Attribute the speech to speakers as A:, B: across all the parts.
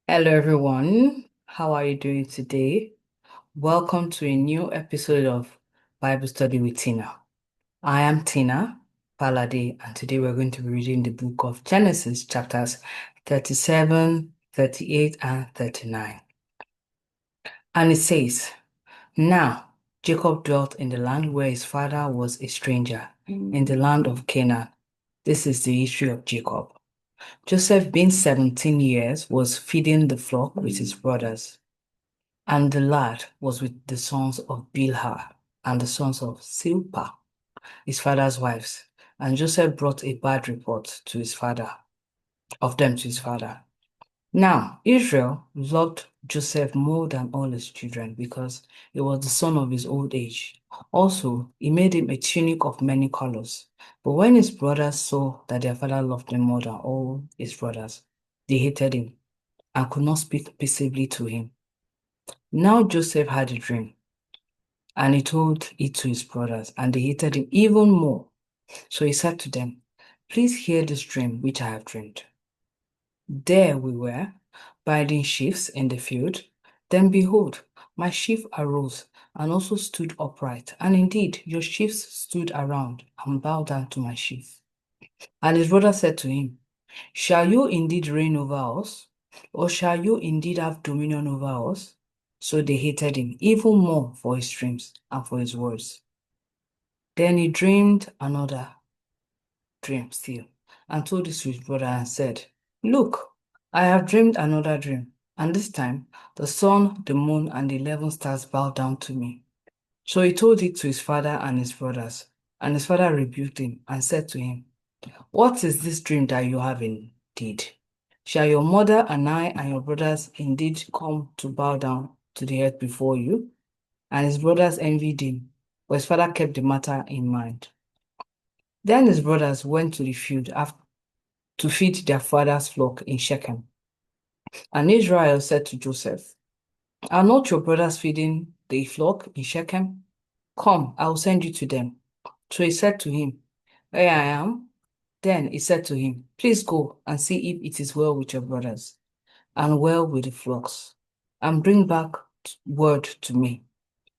A: Hello, everyone. How are you doing today? Welcome to a new episode of Bible Study with Tina. I am Tina Palade, and today we're going to be reading the book of Genesis, chapters 37, 38, and 39. And it says, Now Jacob dwelt in the land where his father was a stranger, in the land of Canaan. This is the history of Jacob. Joseph, being 17 years, was feeding the flock with his brothers. And the lad was with the sons of Bilhah and the sons of Silpah, his father's wives. And Joseph brought a bad report to his father, of them to his father. Now, Israel loved Joseph more than all his children because he was the son of his old age. Also, he made him a tunic of many colors. But when his brothers saw that their father loved him more than all his brothers, they hated him and could not speak peaceably to him. Now Joseph had a dream, and he told it to his brothers, and they hated him even more. So he said to them, Please hear this dream which I have dreamed. There we were, binding sheaves in the field. Then behold, my sheaf arose and also stood upright. And indeed, your sheaves stood around and bowed down to my sheaf. And his brother said to him, Shall you indeed reign over us? Or shall you indeed have dominion over us? So they hated him even more for his dreams and for his words. Then he dreamed another dream still, and told this to his brother and said, Look, I have dreamed another dream, and this time the sun, the moon, and the 11 stars bow down to me. So he told it to his father and his brothers, and his father rebuked him and said to him, What is this dream that you have indeed? Shall your mother and I and your brothers indeed come to bow down to the earth before you? And his brothers envied him, but his father kept the matter in mind. Then his brothers went to the field to feed their father's flock in Shechem. And Israel said to Joseph, Are not your brothers feeding the flock in Shechem? Come, I will send you to them. So he said to him, Here I am. Then he said to him, Please go and see if it is well with your brothers, and well with the flocks, and bring back word to me.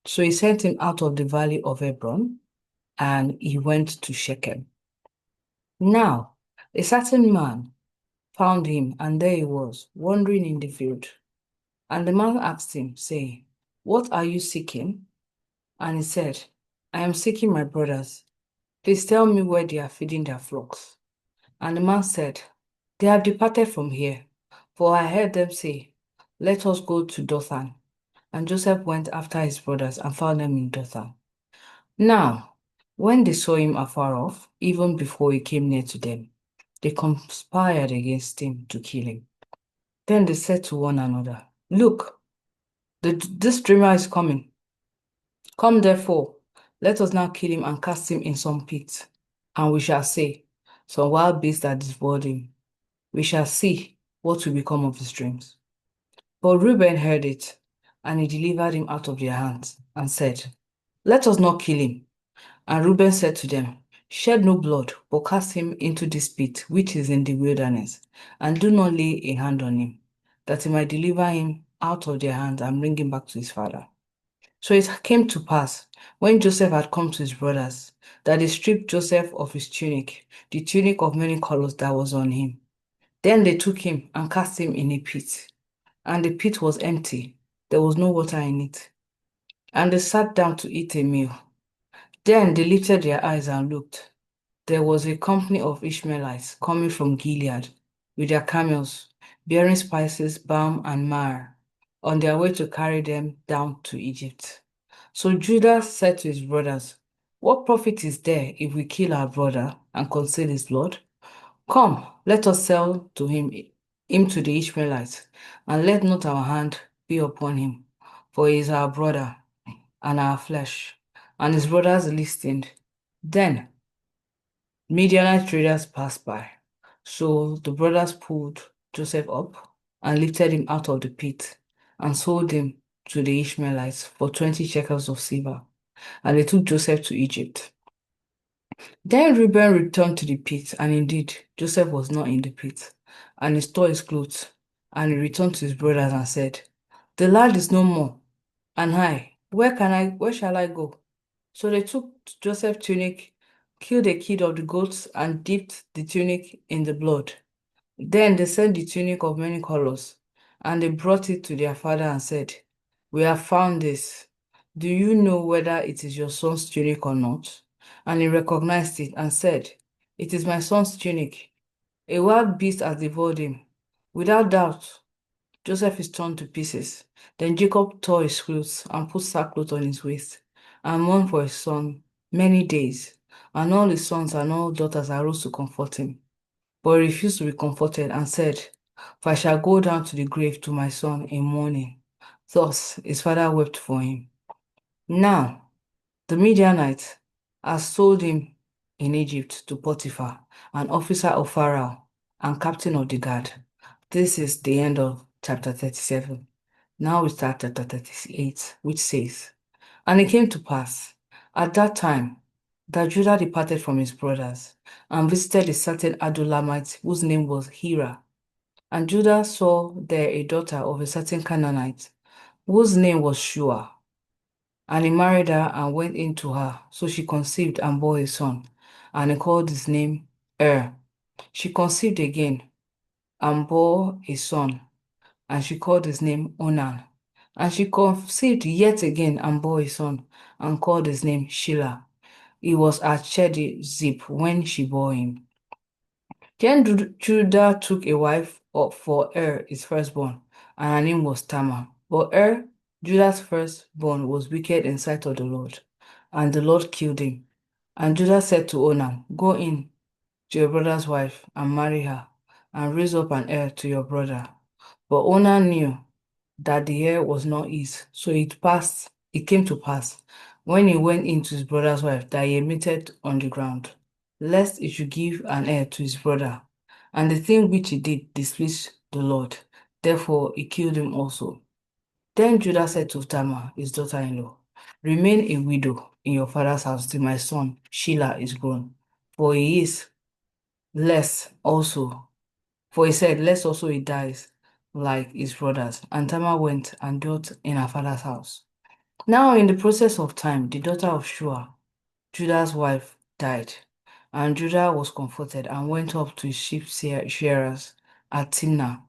A: So he sent him out of the valley of Hebron, and he went to Shechem. Now, a certain man found him, and there he was, wandering in the field. And the man asked him, saying, What are you seeking? And he said, I am seeking my brothers. Please tell me where they are feeding their flocks. And the man said, They have departed from here, for I heard them say, Let us go to Dothan. And Joseph went after his brothers and found them in Dothan. Now, when they saw him afar off, even before he came near to them, they conspired against him to kill him. Then they said to one another, Look, this dreamer is coming. Come therefore, let us now kill him and cast him in some pit. And we shall say, Some wild beast that devoured him. We shall see what will become of his dreams. But Reuben heard it, and he delivered him out of their hands, and said, Let us not kill him. And Reuben said to them, Shed no blood, but cast him into this pit which is in the wilderness, and do not lay a hand on him, that he might deliver him out of their hands and bring him back to his father. So it came to pass, when Joseph had come to his brothers, that they stripped Joseph of his tunic, the tunic of many colors that was on him. Then they took him and cast him in a pit, and the pit was empty, there was no water in it. And they sat down to eat a meal. Then they lifted their eyes and looked. There was a company of Ishmaelites coming from Gilead with their camels, bearing spices, balm, and myrrh, on their way to carry them down to Egypt. So Judah said to his brothers, What profit is there if we kill our brother and conceal his blood? Come, let us sell him to the Ishmaelites, and let not our hand be upon him, for he is our brother and our flesh. And his brothers listened. Then Midianite traders passed by. So the brothers pulled Joseph up and lifted him out of the pit and sold him to the Ishmaelites for 20 shekels of silver. And they took Joseph to Egypt. Then Reuben returned to the pit, and indeed Joseph was not in the pit, and he tore his clothes And he returned to his brothers and said, The lad is no more, and where shall I go? So they took Joseph's tunic, killed a kid of the goats, and dipped the tunic in the blood. Then they sent the tunic of many colors, and they brought it to their father and said, We have found this. Do you know whether it is your son's tunic or not? And he recognized it and said, It is my son's tunic. A wild beast has devoured him. Without doubt, Joseph is torn to pieces. Then Jacob tore his clothes and put sackcloth on his waist, and mourned for his son many days. And all his sons and all daughters arose to comfort him. But he refused to be comforted and said, For I shall go down to the grave to my son in mourning. Thus his father wept for him. Now the Midianites had sold him in Egypt to Potiphar, an officer of Pharaoh and captain of the guard. This is the end of chapter 37. Now we start chapter 38, which says, And it came to pass at that time that Judah departed from his brothers and visited a certain Adullamite whose name was Hira. And Judah saw there a daughter of a certain Canaanite whose name was Shua. And he married her and went in to her. So she conceived and bore a son, and he called his name She conceived again and bore a son, and she called his name Onan. And she conceived yet again and bore a son, and called his name Shelah. He was at Chedi Zip when she bore him. Then Judah took a wife for his firstborn, and her name was Tamar. But Judah's firstborn, was wicked in sight of the Lord, and the Lord killed him. And Judah said to Onan, Go in to your brother's wife and marry her, and raise up an heir to your brother. But Onan knew that the heir was not his, so it came to pass, when he went in to his brother's wife, that he admitted on the ground, lest he should give an heir to his brother. And the thing which he did displeased the Lord. Therefore he killed him also. Then Judah said to Tamar, his daughter-in-law, Remain a widow in your father's house till my son Shelah is grown, for he is less also. For he said, Lest also he dies like his brothers. And Tamar went and dwelt in her father's house. Now in the process of time, the daughter of Shua, Judah's wife, died. And Judah was comforted and went up to his sheep shearers at Timnah,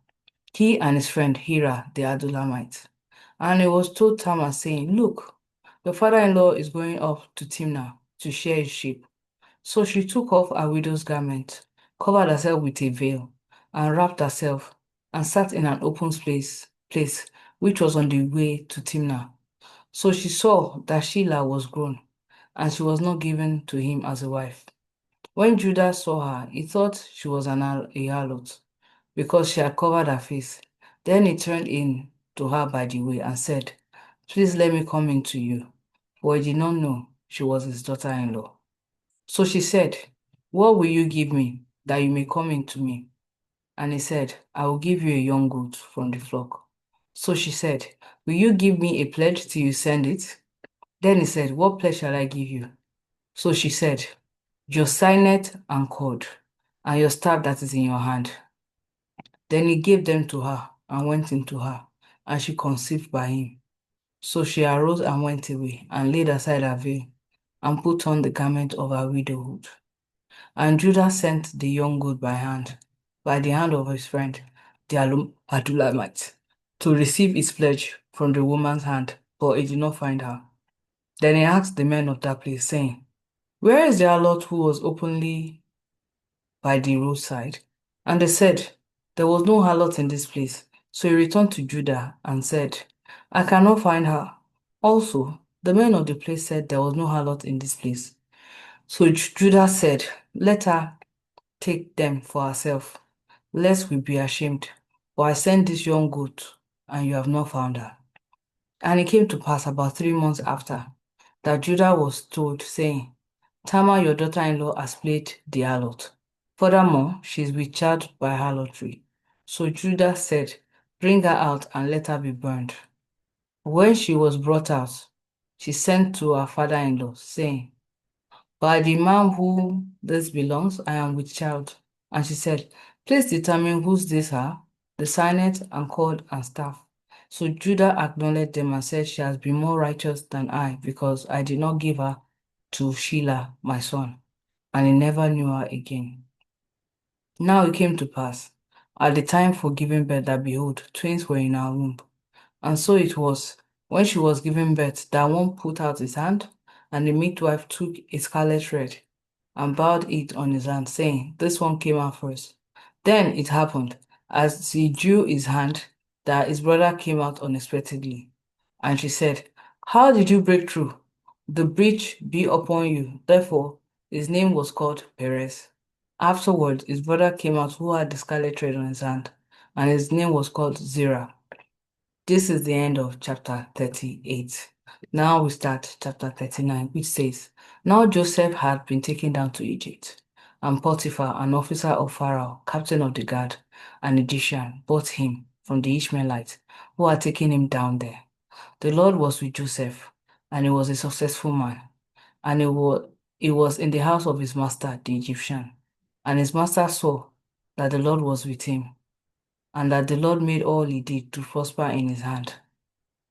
A: he and his friend Hira the Adullamite. And it was told Tamar, saying, Look, your father-in-law is going up to Timnah to shear his sheep. So she took off her widow's garment, covered herself with a veil, and wrapped herself, and sat in an open place which was on the way to Timnah. So she saw that Shelah was grown, and she was not given to him as a wife. When Judah saw her, he thought she was a harlot, because she had covered her face. Then he turned in to her by the way and said, Please let me come in to you, for he did not know she was his daughter-in-law. So she said, What will you give me that you may come in to me? And he said, I will give you a young goat from the flock. So she said, Will you give me a pledge till you send it? Then he said, What pledge shall I give you? So she said, Your signet and cord, and your staff that is in your hand. Then he gave them to her and went into her, and she conceived by him. So she arose and went away, and laid aside her veil, and put on the garment of her widowhood. And Judah sent the young goat by the hand of his friend, the Adullamite, to receive his pledge from the woman's hand, but he did not find her. Then he asked the men of that place, saying, Where is the harlot who was openly by the roadside? And they said, There was no harlot in this place. So he returned to Judah and said, I cannot find her. Also, the men of the place said there was no harlot in this place. So Judah said, Let her take them for herself, lest we be ashamed. For I sent this young goat, and you have not found her. And it came to pass about 3 months after, that Judah was told, saying, Tamar, your daughter-in-law, has played the harlot. Furthermore, she is with child by harlotry. So Judah said, Bring her out and let her be burned. When she was brought out, she sent to her father-in-law, saying, By the man whom this belongs, I am with child. And she said, Please determine whose this are. the signet and cord and staff. So Judah acknowledged them and said, she has been more righteous than I, because I did not give her to Shelah, my son, and he never knew her again. Now it came to pass, at the time for giving birth, that behold, twins were in her womb. And so it was, when she was giving birth, that one put out his hand, and the midwife took a scarlet thread and bowed it on his hand, saying, this one came out first. Then it happened, as he drew his hand, that his brother came out unexpectedly. And she said, how did you break through? The breach be upon you. Therefore, his name was called Perez. Afterward, his brother came out who had the scarlet thread on his hand, and his name was called Zerah. This is the end of chapter 38. Now we start chapter 39, which says, now Joseph had been taken down to Egypt, and Potiphar, an officer of Pharaoh, captain of the guard, an Egyptian, bought him from the Ishmaelites who had taken him down there. The Lord was with Joseph, and he was a successful man, and he was in the house of his master, the Egyptian. And his master saw that the Lord was with him, and that the Lord made all he did to prosper in his hand.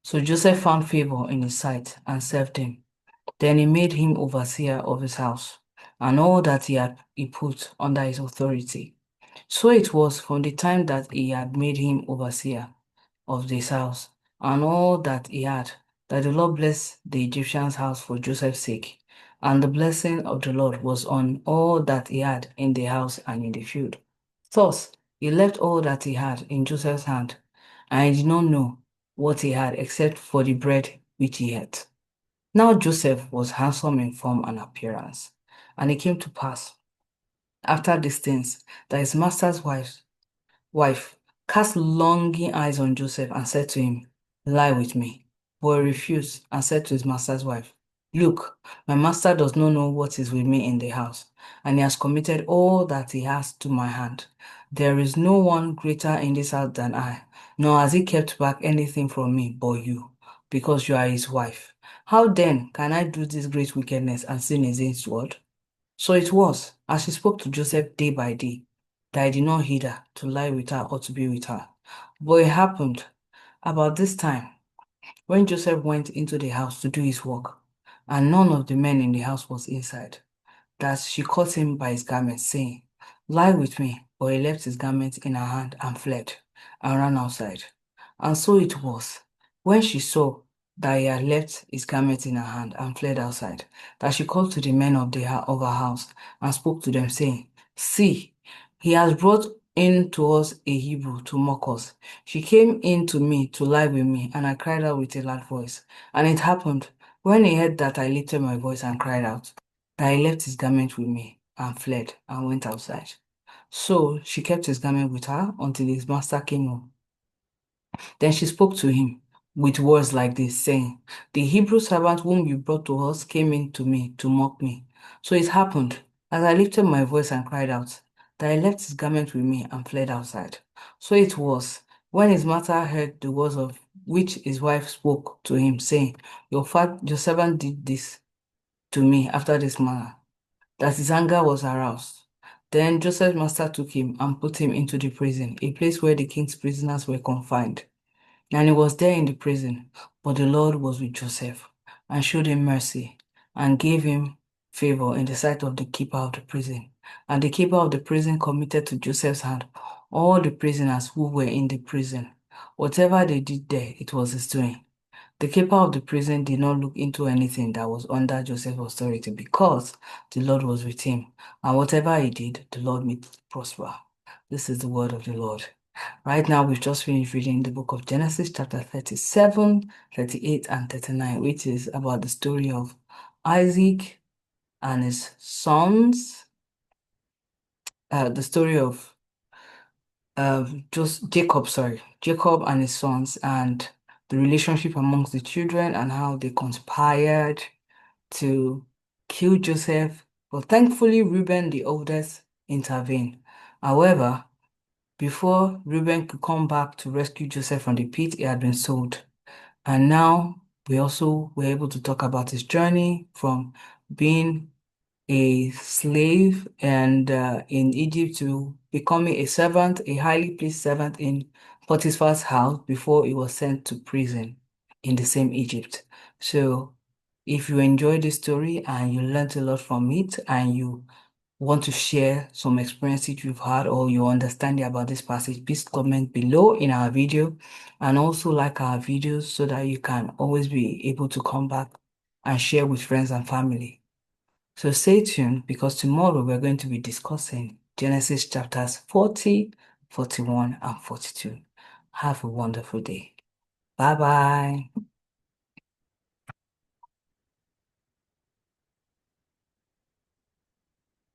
A: So Joseph found favor in his sight and served him. Then he made him overseer of his house, and all that he put under his authority. So it was from the time that he had made him overseer of this house, and all that he had, that the Lord blessed the Egyptian's house for Joseph's sake. And the blessing of the Lord was on all that he had in the house and in the field. Thus, he left all that he had in Joseph's hand, and he did not know what he had except for the bread which he ate. Now Joseph was handsome in form and appearance, and it came to pass, after these things, that his master's wife cast longing eyes on Joseph and said to him, lie with me. But he refused and said to his master's wife, look, my master does not know what is with me in the house, and he has committed all that he has to my hand. There is no one greater in this house than I, nor has he kept back anything from me but you, because you are his wife. How then can I do this great wickedness and sin against God? So it was, as she spoke to Joseph day by day, that I did not heed her to lie with her or to be with her. But it happened about this time, when Joseph went into the house to do his work, and none of the men in the house was inside, that she caught him by his garment, saying, lie with me. But he left his garment in her hand and fled, and ran outside. And so it was, when she saw that he had left his garment in her hand and fled outside, that she called to the men of her house and spoke to them, saying, see, he has brought in to us a Hebrew to mock us. She came in to me to lie with me, and I cried out with a loud voice. And it happened, when he heard that I lifted my voice and cried out, that he left his garment with me and fled and went outside. So she kept his garment with her until his master came home. Then she spoke to him with words like this, saying, the Hebrew servant whom you brought to us came in to me to mock me. So it happened, as I lifted my voice and cried out, that he left his garment with me and fled outside. So it was, when his master heard the words of which his wife spoke to him, saying, your servant did this to me after this manner, that his anger was aroused. Then Joseph's master took him and put him into the prison, a place where the king's prisoners were confined. And he was there in the prison, but the Lord was with Joseph, and showed him mercy, and gave him favor in the sight of the keeper of the prison. And the keeper of the prison committed to Joseph's hand all the prisoners who were in the prison. Whatever they did there, it was his doing. The keeper of the prison did not look into anything that was under Joseph's authority, because the Lord was with him, and whatever he did, the Lord made it prosper. This is the word of the Lord. Right now, we've just finished reading the book of Genesis, chapter 37, 38, and 39, which is about the story of Isaac and his sons, the story of just Jacob and his sons, and the relationship amongst the children and how they conspired to kill Joseph. But thankfully, Reuben, the oldest, intervened. However, before Reuben could come back to rescue Joseph from the pit, he had been sold. And now we also were able to talk about his journey from being a slave and in Egypt to becoming a servant, a highly pleased servant in Potiphar's house before he was sent to prison in the same Egypt. So if you enjoyed this story and you learned a lot from it and you want to share some experiences you've had or you understand about this passage, please comment below in our video and also like our videos so that you can always be able to come back and share with friends and family. So stay tuned because tomorrow we're going to be discussing Genesis chapters 40, 41, and 42. Have a wonderful day. Bye bye.